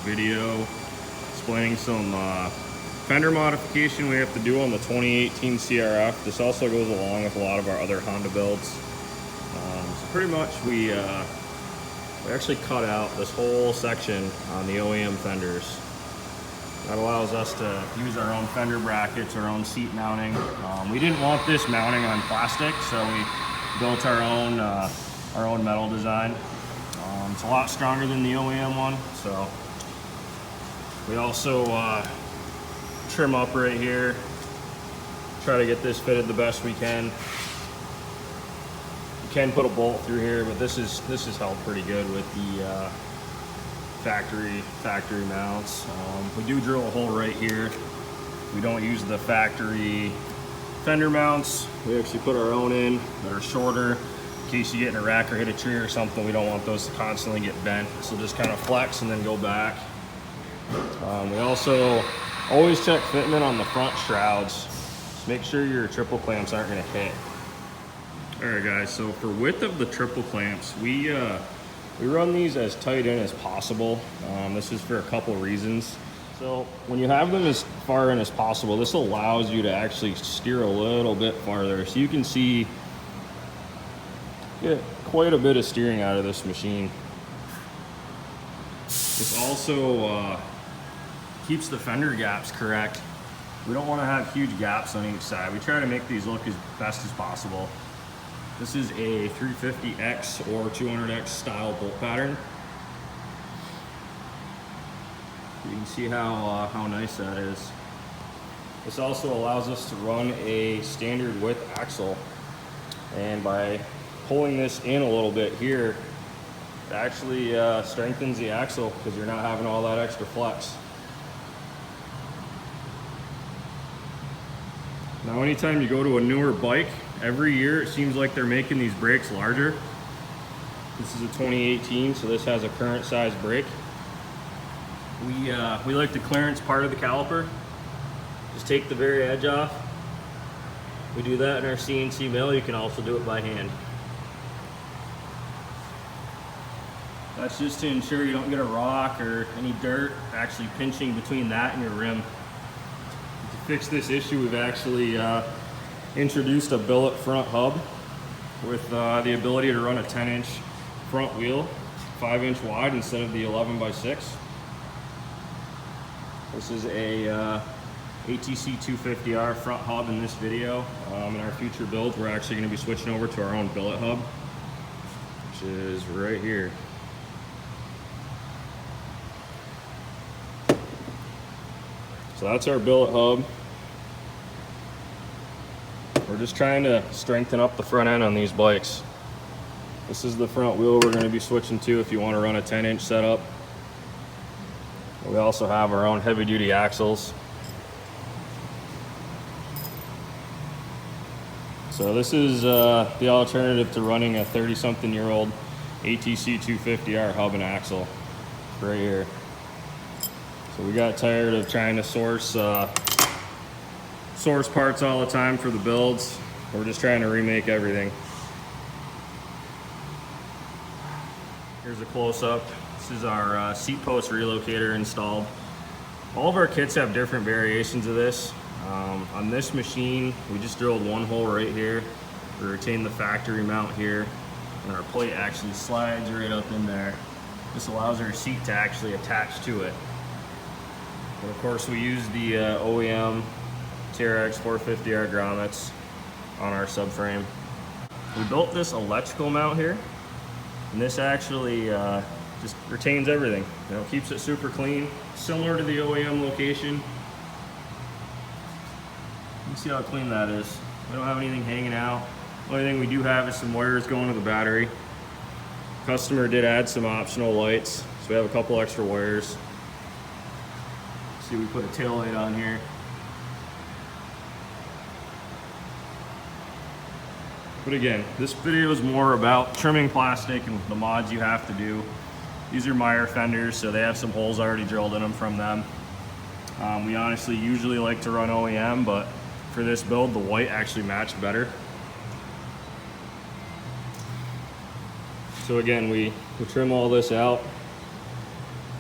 video explaining some fender modification we have to do on the 2018 CRF. This also goes along with a lot of our other Honda builds. So pretty much we actually cut out this whole section on the OEM fenders. That allows us to use our own fender brackets, our own seat mounting. We didn't want this mounting on plastic, so we built our own metal design. It's a lot stronger than the OEM one, so we also trim up right here, try to get this fitted the best we can. You can put a bolt through here, but this is held pretty good with the factory mounts. We do drill a hole right here. We don't use the factory fender mounts. We actually put our own in that are shorter in case you get in a wreck or hit a tree or something. We don't want those to constantly get bent. So just kind of flex and then go back. We also always check fitment on the front shrouds. Just make sure your triple clamps aren't going to hit. All right, guys. So for width of the triple clamps, we run these as tight in as possible. This is for a couple reasons. So when you have them as far in as possible, this allows you to actually steer a little bit farther. So you can get quite a bit of steering out of this machine. This also keeps the fender gaps correct. We don't want to have huge gaps on each side. We try to make these look as best as possible. This is a 350X or 200X style bolt pattern. You can see how nice that is. This also allows us to run a standard width axle, and by pulling this in a little bit here, it actually strengthens the axle because you're not having all that extra flex. Now anytime you go to a newer bike, every year it seems like they're making these brakes larger. This is a 2018, so this has a current size brake. We like the clearance part of the caliper. Just take the very edge off. We do that in our CNC mill. You can also do it by hand. That's just to ensure you don't get a rock or any dirt actually pinching between that and your rim. To fix this issue, we've actually introduced a billet front hub with the ability to run a 10-inch front wheel, 5-inch wide instead of the 11x6. This is a ATC 250R front hub in this video. In our future builds, we're actually going to be switching over to our own billet hub, which is right here. So that's our billet hub. We're just trying to strengthen up the front end on these bikes. This is the front wheel we're going to be switching to if you want to run a 10-inch setup. We also have our own heavy-duty axles. So this is the alternative to running a 30-something-year-old ATC 250R hub and axle right here. So we got tired of trying to source parts all the time for the builds. We're just trying to remake everything. Here's a close-up. This is our seat post relocator installed. All of our kits have different variations of this. On this machine, we just drilled one hole right here. We retain the factory mount here, and our plate actually slides right up in there. This allows our seat to actually attach to it. And of course, we use the OEM TRX 450R grommets on our subframe. We built this electrical mount here, and this actually just retains everything. You know, keeps it super clean, similar to the OEM location. You can see how clean that is. We don't have anything hanging out. The only thing we do have is some wires going to the battery. Customer did add some optional lights, so we have a couple extra wires. See, we put a tail light on here. But again, this video is more about trimming plastic and the mods you have to do. These are Meyer fenders, so they have some holes already drilled in them from them. We honestly usually like to run OEM, but for this build, the white actually matched better. So again, we trim all this out.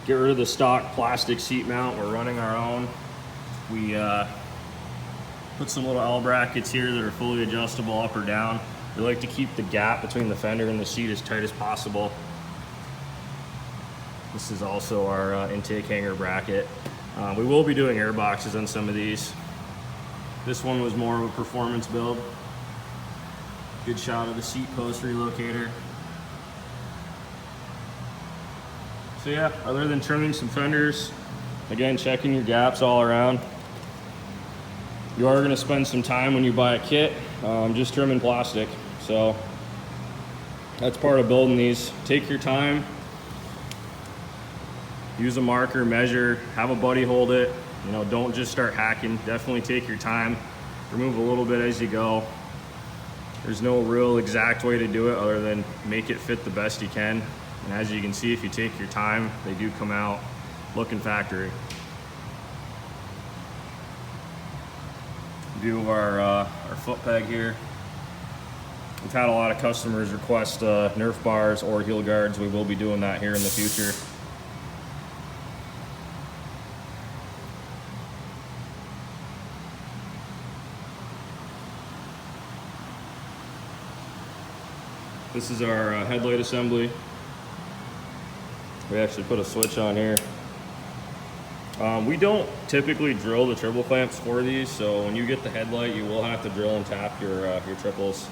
get rid of the stock plastic seat mount. We're running our own. We put some little L brackets here that are fully adjustable up or down. We like to keep the gap between the fender and the seat as tight as possible. This is also our intake hanger bracket. We will be doing air boxes on some of these. This one was more of a performance build. Good shot of the seat post relocator. So yeah, other than trimming some fenders, again, checking your gaps all around. You are gonna spend some time when you buy a kit just trimming plastic. So that's part of building these. Take your time, use a marker, measure, have a buddy hold it. You know, don't just start hacking. Definitely take your time. Remove a little bit as you go. There's no real exact way to do it other than make it fit the best you can. And as you can see, if you take your time, they do come out looking factory. View of our foot peg here. We've had a lot of customers request Nerf bars or heel guards. We will be doing that here in the future. This is our headlight assembly. We actually put a switch on here. We don't typically drill the triple clamps for these, so when you get the headlight, you will have to drill and tap your triples.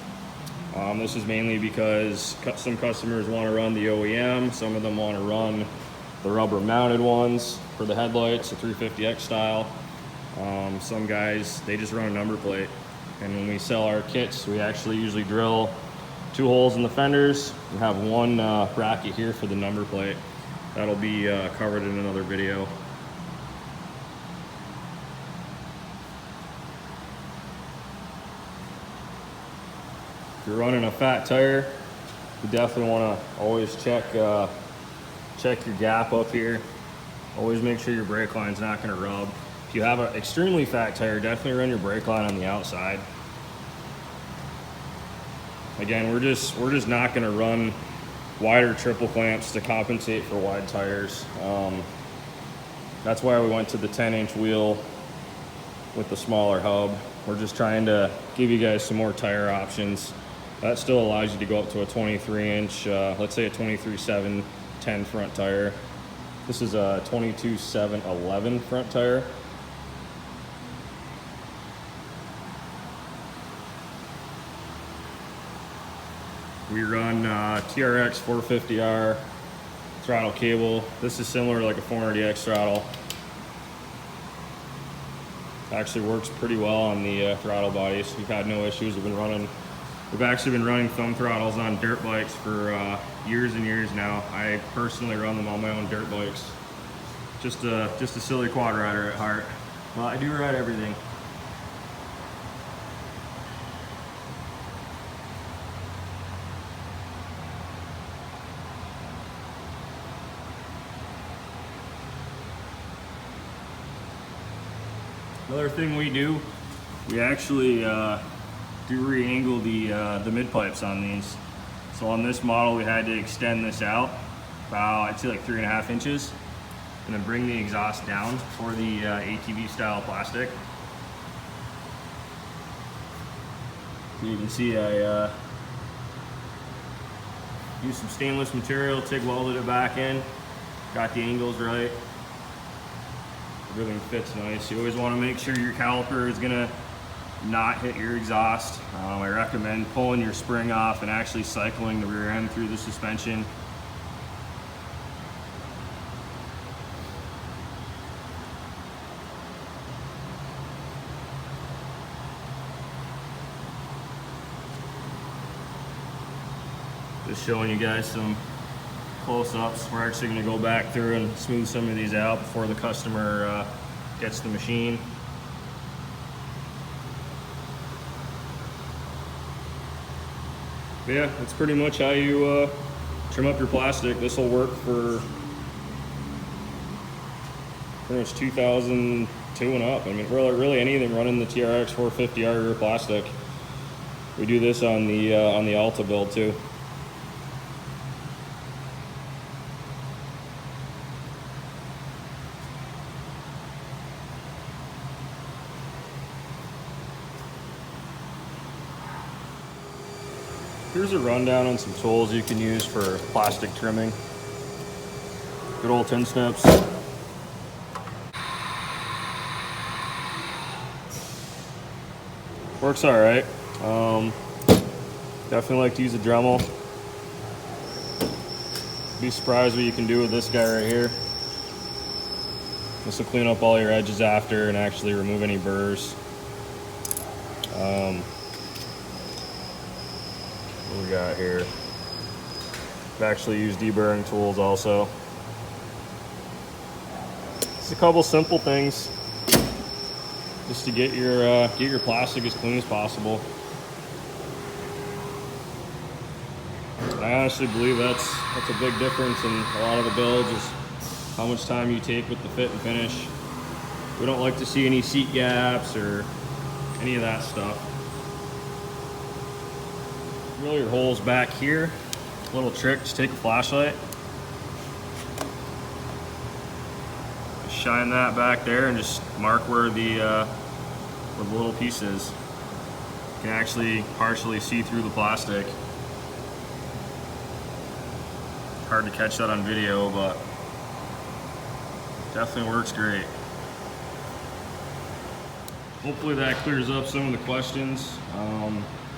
This is mainly because some customers want to run the OEM, some of them want to run the rubber mounted ones for the headlights, the 350X style. Some guys, they just run a number plate. And when we sell our kits, we actually usually drill 2 holes in the fenders and have one bracket here for the number plate. That'll be covered in another video. If you're running a fat tire, you definitely want to always check your gap up here. Always make sure your brake line's not going to rub. If you have an extremely fat tire, definitely run your brake line on the outside. Again, we're just not going to run wider triple clamps to compensate for wide tires. That's why we went to the 10-inch wheel with the smaller hub. We're just trying to give you guys some more tire options. That still allows you to go up to a 23-inch, let's say a 23/7/10 front tire. This is a 22/7/11 front tire. We run TRX 450R throttle cable. This is similar to like a 400EX throttle. Actually works pretty well on the throttle bodies. We've had no issues. We've actually been running thumb throttles on dirt bikes for years and years now. I personally run them on my own dirt bikes. Just a silly quad rider at heart. Well, I do ride everything. Another thing we do, we actually do re-angle the mid pipes on these. So on this model, we had to extend this out about, I'd say like 3.5 inches, and then bring the exhaust down for the ATV style plastic. You can see I used some stainless material, TIG welded it back in, got the angles right. Everything fits nice. You always want to make sure your caliper is gonna not hit your exhaust. I recommend pulling your spring off and actually cycling the rear end through the suspension. Just showing you guys some close-ups. We're actually going to go back through and smooth some of these out before the customer gets the machine. But yeah, that's pretty much how you trim up your plastic. This will work for pretty much 2002 and up. I mean, really anything running the TRX 450R rear plastic. We do this on the Alta build too. Here's a rundown on some tools you can use for plastic trimming. Good old tin snips. Works all right. Definitely like to use a Dremel. Be surprised what you can do with this guy right here. This will clean up all your edges after and actually remove any burrs. What we got here? I've actually used deburring tools also. Just a couple simple things just to get your plastic as clean as possible. And I honestly believe that's a big difference in a lot of the builds, is how much time you take with the fit and finish. We don't like to see any seat gaps or any of that stuff. Drill your holes back here. Little trick, just take a flashlight, shine that back there and just mark where the little piece is. You can actually partially see through the plastic. Hard to catch that on video, but definitely works great. Hopefully that clears up some of the questions.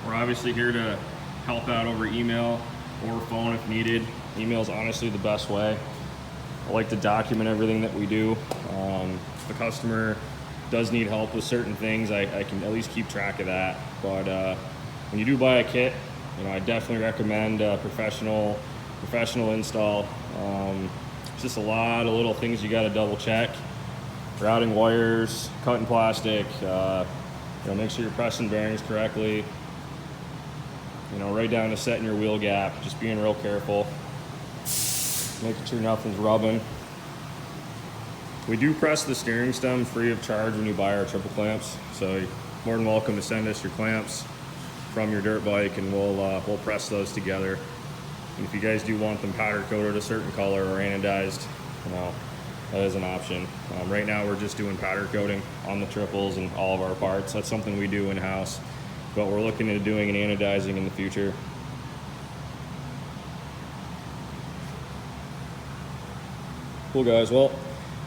We're obviously here to help out over email or phone if needed. Email is honestly the best way. I like to document everything that we do. If the customer does need help with certain things, I can at least keep track of that. But when you do buy a kit, I definitely recommend a professional install. It's just a lot of little things you got to double check. Routing wires, cutting plastic, make sure you're pressing bearings correctly. Right down to setting your wheel gap, just being real careful, making sure nothing's rubbing. We do press the steering stem free of charge when you buy our triple clamps, so you're more than welcome to send us your clamps from your dirt bike and we'll press those together. And if you guys do want them powder coated a certain color or anodized, that is an option. Right now we're just doing powder coating on the triples and all of our parts. That's something we do in-house, but we're looking into doing an anodizing in the future. Cool guys, well,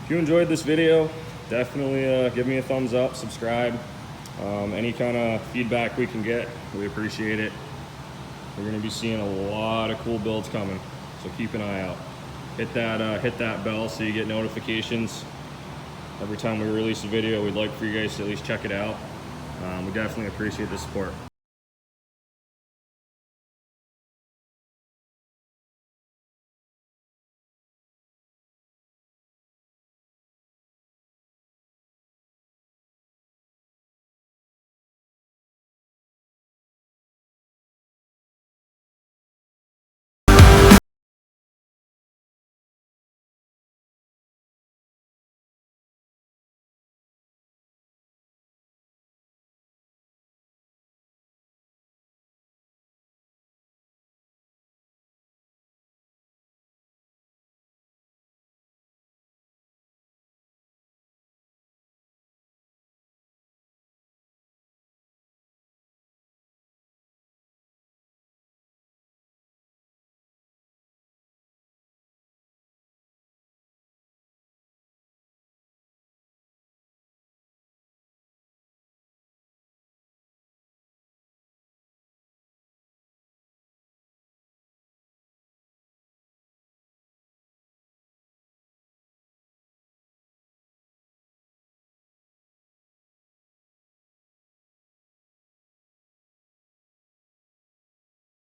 if you enjoyed this video, definitely give me a thumbs up, subscribe. Any kind of feedback we can get, we appreciate it. We're gonna be seeing a lot of cool builds coming, so keep an eye out. Hit that bell so you get notifications every time we release a video. We'd like for you guys to at least check it out. We definitely appreciate the support.